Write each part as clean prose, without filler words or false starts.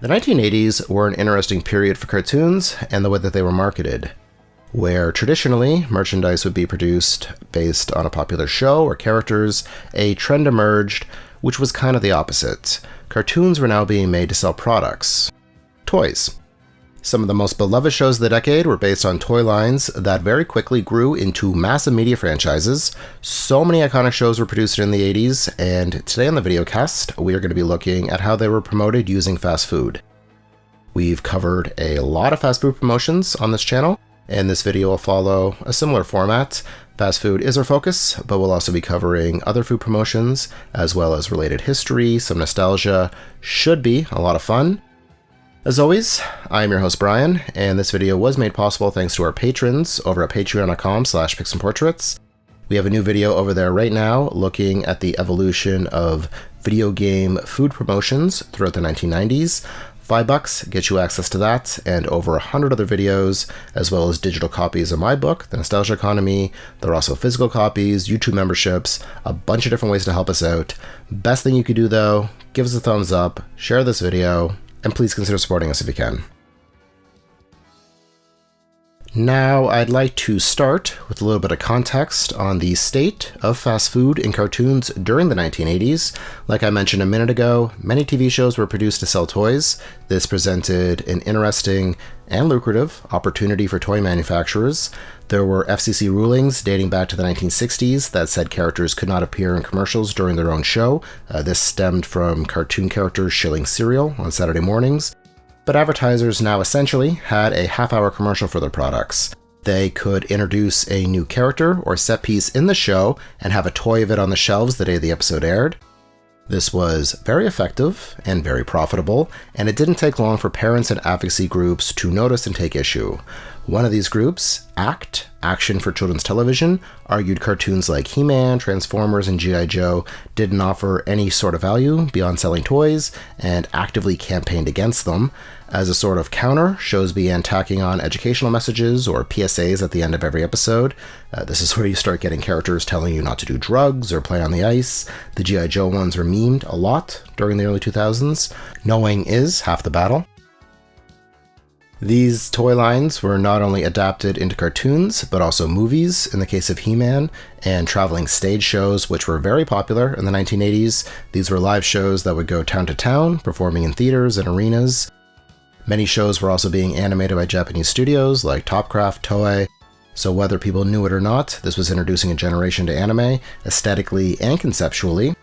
The 1980s were an interesting period for cartoons and the way that they were marketed, where traditionally merchandise would be produced based on a popular show or characters. A trend emerged which was kind of the opposite. Cartoons were now being made to sell products. Toys. Some of the most beloved shows of the decade were based on toy lines that very quickly grew into massive media franchises. So many iconic shows were produced in the 80s, and today on the videocast, we are going to be looking at how they were promoted using fast food. We've covered a lot of fast food promotions on this channel, and this video will follow a similar format. Fast food is our focus, but we'll also be covering other food promotions, as well as related history, some nostalgia. Should be a lot of fun. As always, I'm your host Brian, and this video was made possible thanks to our patrons over at patreon.com/pixandportraits. We have a new video over there right now looking at the evolution of video game food promotions throughout the 1990s. $5 gets you access to that and over 100 other videos, as well as digital copies of my book, The Nostalgia Economy. There are also physical copies, YouTube memberships, a bunch of different ways to help us out. Best thing you could do though, give us a thumbs up, share this video, and please consider supporting us if you can. Now, I'd like to start with a little bit of context on the state of fast food in cartoons during the 1980s. Like I mentioned a minute ago, many TV shows were produced to sell toys. This presented an interesting and lucrative opportunity for toy manufacturers. There were FCC rulings dating back to the 1960s that said characters could not appear in commercials during their own show. This stemmed from cartoon characters shilling cereal on Saturday mornings. But advertisers now essentially had a half-hour commercial for their products. They could introduce a new character or set piece in the show and have a toy of it on the shelves the day the episode aired. This was very effective and very profitable, and it didn't take long for parents and advocacy groups to notice and take issue. One of these groups, ACT, Action for Children's Television, argued cartoons like He-Man, Transformers, and G.I. Joe didn't offer any sort of value beyond selling toys, and actively campaigned against them. As a sort of counter, shows began tacking on educational messages or PSAs at the end of every episode. This is where you start getting characters telling you not to do drugs or play on the ice. The G.I. Joe ones were memed a lot during the early 2000s. Knowing is half the battle. These toy lines were not only adapted into cartoons, but also movies, in the case of He-Man, and traveling stage shows, which were very popular in the 1980s. These were live shows that would go town to town, performing in theaters and arenas. Many shows were also being animated by Japanese studios like Topcraft, Toei. So whether people knew it or not, this was introducing a generation to anime, aesthetically and conceptually.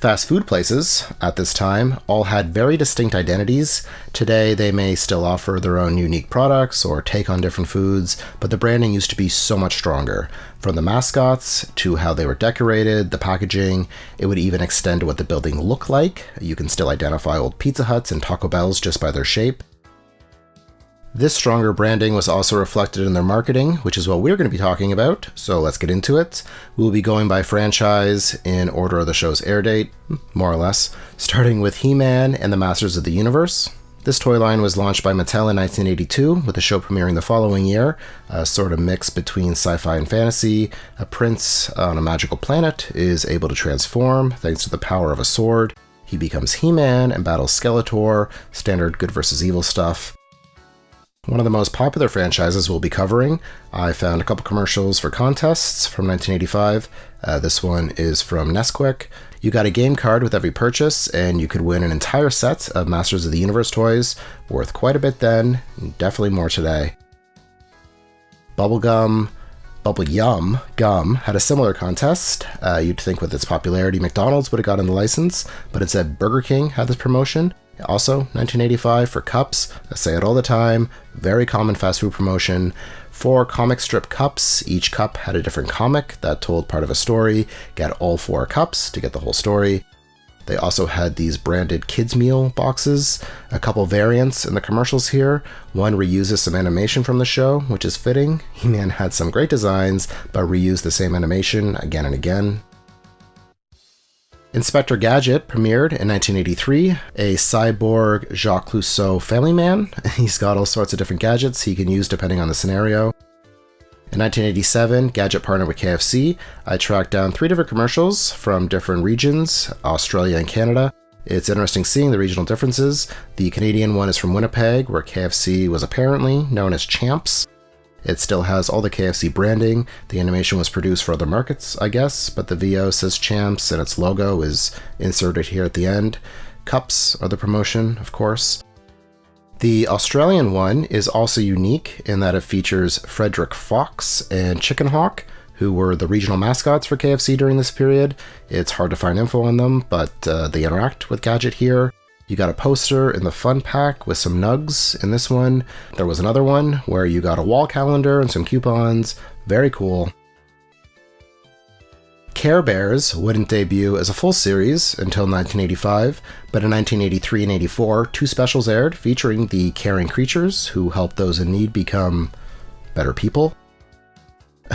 Fast food places, at this time, all had very distinct identities. Today, they may still offer their own unique products or take on different foods, but the branding used to be so much stronger. From the mascots to how they were decorated, the packaging, it would even extend to what the building looked like. You can still identify old Pizza Huts and Taco Bells just by their shape. This stronger branding was also reflected in their marketing, which is what we're going to be talking about, so let's get into it. We'll be going by franchise in order of the show's air date, more or less, starting with He-Man and the Masters of the Universe. This toy line was launched by Mattel in 1982, with the show premiering the following year, a sort of mix between sci-fi and fantasy. A prince on a magical planet is able to transform thanks to the power of a sword. He becomes He-Man and battles Skeletor, standard good versus evil stuff. One of the most popular franchises we'll be covering. I found a couple commercials for contests from 1985. This one is from Nesquik. You got a game card with every purchase, and you could win an entire set of Masters of the Universe toys, worth quite a bit then, definitely more today. Bubble Yum Gum had a similar contest. You'd think with its popularity, McDonald's would have gotten the license, but instead Burger King had this promotion. Also, 1985 for cups. I say it all the time. Very common fast food promotion. 4 comic strip cups. Each cup had a different comic that told part of a story. Get all 4 cups to get the whole story. They also had these branded kids meal boxes. A couple variants in the commercials here. One reuses some animation from the show, which is fitting. He-Man had some great designs, but reused the same animation again and again. Inspector Gadget premiered in 1983, a cyborg Jacques Clouseau family man. He's got all sorts of different gadgets he can use depending on the scenario. In 1987, Gadget partnered with KFC. I tracked down 3 different commercials from different regions, Australia and Canada. It's interesting seeing the regional differences. The Canadian one is from Winnipeg, where KFC was apparently known as Champs. It still has all the KFC branding. The animation was produced for other markets, I guess, but the VO says Champs and its logo is inserted here at the end. Cups are the promotion, of course. The Australian one is also unique in that it features Frederick Fox and Chicken Hawk, who were the regional mascots for KFC during this period. It's hard to find info on them, but they interact with Gadget here. You got a poster in the fun pack with some nugs in this one. There was another one where you got a wall calendar and some coupons. Very cool. Care Bears wouldn't debut as a full series until 1985, but in 1983 and 84, 2 specials aired featuring the caring creatures who help those in need become better people.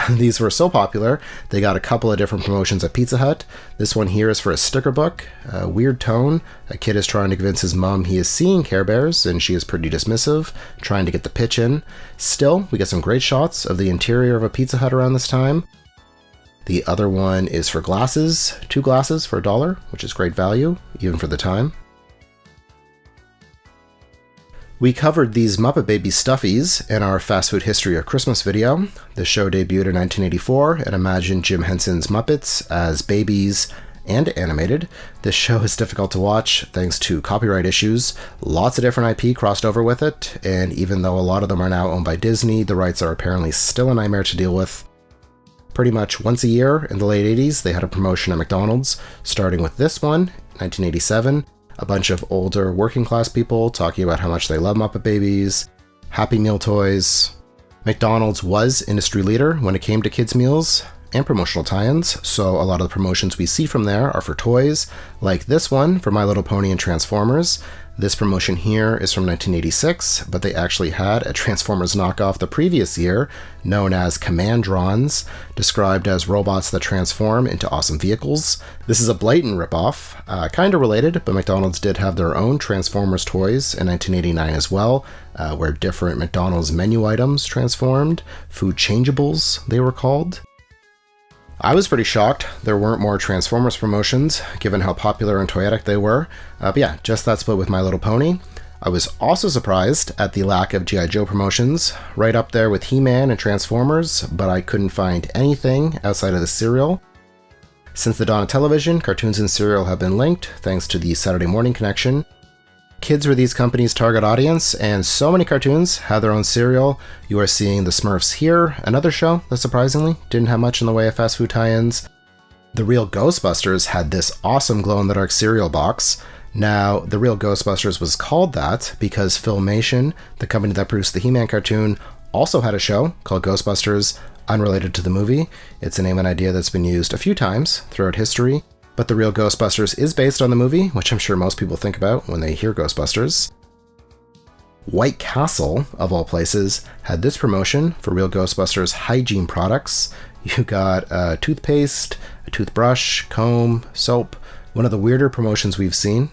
These were so popular, they got a couple of different promotions at Pizza Hut. This one here is for a sticker book. A weird tone. A kid is trying to convince his mom he is seeing Care Bears, and she is pretty dismissive, trying to get the pitch in. Still, we get some great shots of the interior of a Pizza Hut around this time. The other one is for glasses. 2 glasses for $1, which is great value, even for the time. We covered these Muppet Babies stuffies in our Fast Food History of Christmas video. The show debuted in 1984 and imagined Jim Henson's Muppets as babies and animated. This show is difficult to watch thanks to copyright issues. Lots of different IP crossed over with it, and even though a lot of them are now owned by Disney, the rights are apparently still a nightmare to deal with. Pretty much once a year in the late 80s, they had a promotion at McDonald's, starting with this one, 1987. A bunch of older working class people talking about how much they love Muppet Babies, Happy Meal toys. McDonald's was industry leader when it came to kids' meals and promotional tie-ins, so a lot of the promotions we see from there are for toys, like this one for My Little Pony and Transformers. This promotion here is from 1986, but they actually had a Transformers knockoff the previous year, known as Commandrons, described as robots that transform into awesome vehicles. This is a blatant ripoff, kind of related, but McDonald's did have their own Transformers toys in 1989 as well, where different McDonald's menu items transformed, food changeables they were called. I was pretty shocked there weren't more Transformers promotions, given how popular and toyetic they were. But yeah, just that split with My Little Pony. I was also surprised at the lack of G.I. Joe promotions, right up there with He-Man and Transformers, but I couldn't find anything outside of the cereal. Since the dawn of television, cartoons and cereal have been linked, thanks to the Saturday morning connection. Kids were these companies' target audience, and so many cartoons had their own cereal. You are seeing the Smurfs here, another show that surprisingly didn't have much in the way of fast food tie-ins. The Real Ghostbusters had this awesome glow-in-the-dark cereal box. Now, The Real Ghostbusters was called that because Filmation, the company that produced the He-Man cartoon, also had a show called Ghostbusters, unrelated to the movie. It's a name and idea that's been used a few times throughout history. But The Real Ghostbusters is based on the movie, which I'm sure most people think about when they hear Ghostbusters. White Castle, of all places, had this promotion for Real Ghostbusters hygiene products. You got a toothpaste, a toothbrush, comb, soap, one of the weirder promotions we've seen.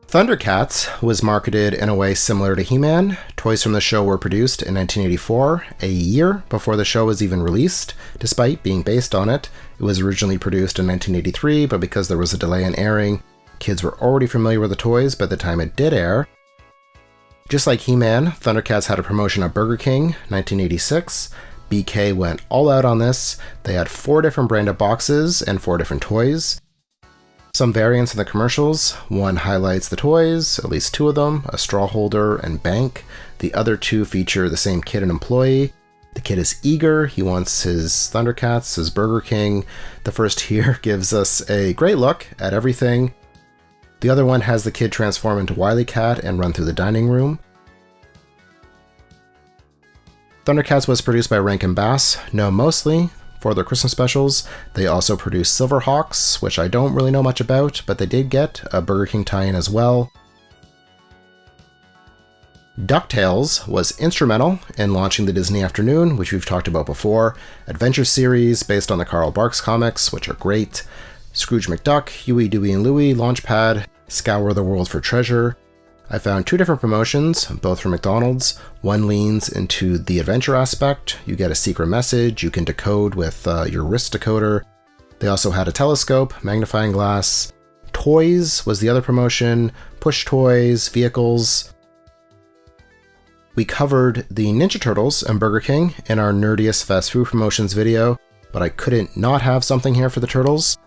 Thundercats was marketed in a way similar to He-Man. Toys from the show were produced in 1984, a year before the show was even released, despite being based on it. It was originally produced in 1983, but because there was a delay in airing, kids were already familiar with the toys by the time it did air. Just like He-Man, Thundercats had a promotion at Burger King, 1986. BK went all out on this. They had 4 different branded boxes and 4 different toys. Some variants in the commercials. One highlights the toys, at least 2 of them, a straw holder and bank. The other 2 feature the same kid and employee. The kid is eager, he wants his Thundercats, his Burger King. The first here gives us a great look at everything. The other one has the kid transform into Wily Cat and run through the dining room. Thundercats was produced by Rankin Bass, known mostly for their Christmas specials. They also produced Silverhawks, which I don't really know much about, but they did get a Burger King tie-in as well. DuckTales was instrumental in launching the Disney Afternoon, which we've talked about before. Adventure series based on the Carl Barks comics, which are great. Scrooge McDuck, Huey, Dewey, and Louie, Launchpad, Scour the World for Treasure. I found 2 different promotions, both from McDonald's. One leans into the adventure aspect. You get a secret message you can decode with your wrist decoder. They also had a telescope, magnifying glass. Toys was the other promotion, push toys, vehicles. We covered the Ninja Turtles and Burger King in our nerdiest fast food promotions video, but I couldn't not have something here for the Turtles.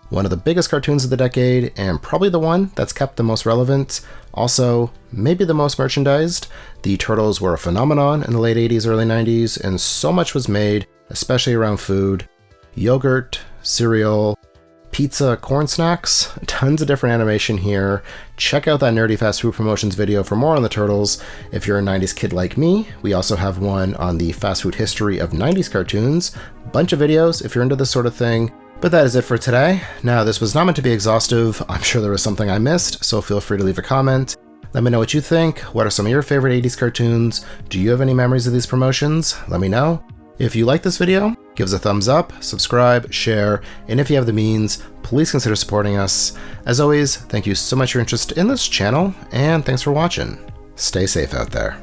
One of the biggest cartoons of the decade, and probably the one that's kept the most relevant. Also, maybe the most merchandised. The Turtles were a phenomenon in the late 80s, early 90s, and so much was made, especially around food. Yogurt, cereal, pizza, corn snacks, tons of different animation here. Check out that nerdy fast food promotions video for more on the Turtles. If you're a 90s kid like me, we also have one on the fast food history of 90s cartoons. Bunch of videos if you're into this sort of thing. But that is it for today. Now, this was not meant to be exhaustive. I'm sure there was something I missed, so feel free to leave a comment. Let me know what you think. What are some of your favorite 80s cartoons? Do you have any memories of these promotions? Let me know. If you like this video, give us a thumbs up, subscribe, share, and if you have the means, please consider supporting us. As always, thank you so much for your interest in this channel, and thanks for watching. Stay safe out there.